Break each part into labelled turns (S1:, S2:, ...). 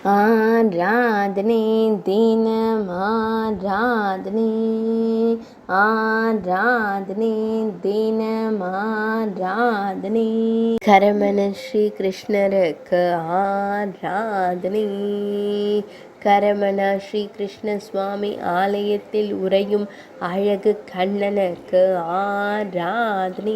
S1: ஆராதனை தினம் ஆராதனை, ஆராதனை தினம் ஆராதனை. கரமண ஸ்ரீ கிருஷ்ணருக்கு ஆராதனை. கரமண ஸ்ரீ கிருஷ்ண சுவாமி ஆலயத்தில் உறையும் அழகு கண்ணனுக்கு ஆராதனை.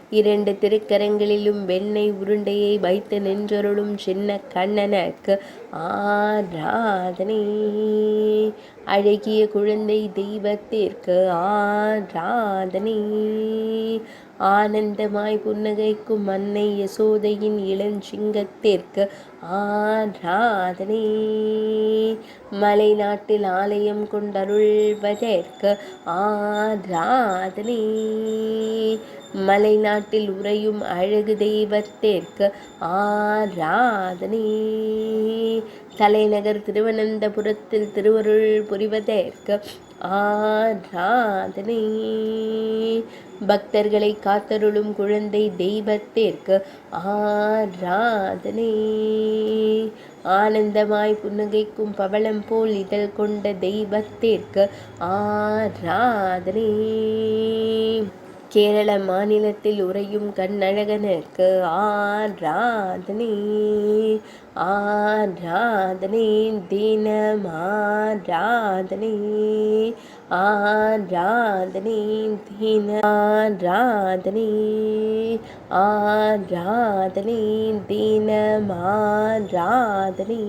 S1: இரண்டு திருக்கரங்களிலும் வெண்ணெய் உருண்டையை வைத்து நின்றருளும் சின்ன கண்ணனுக்கு ஆராதனை. அழகிய குழந்தை தெய்வத்திற்கு ஆராதனை. ஆனந்தமாய் புன்னகைக்கும் அன்னை யசோதையின் இளஞ்சிங்கத்திற்கு ஆராதனை. மலை நாட்டில் ஆலயம் கொண்டருள்வதற்கு ஆராதனை. மலை நாட்டில் உறையும் அழகு தெய்வத்திற்கு ஆராதனை. தலைநகர் திருவனந்தபுரத்தில் திருவருள் புரிவதற்கு ஆராதனை. பக்தர்களை காத்தருளும் குழந்தை தெய்வத்திற்கு ஆராதனை. ஆனந்தமாய் புன்னகைக்கும் பவளம் போல் இதழ் கொண்ட தெய்வத்திற்கு ஆராதனை. கேரள மாநிலத்தில் உறையும் கண்ணழகனுக்கு ஆராதனை. ஆராதனை தினம் ஆராதனை. ஆராதனை தினம் ஆராதனை. ஆராதனை தினம் ஆராதனை.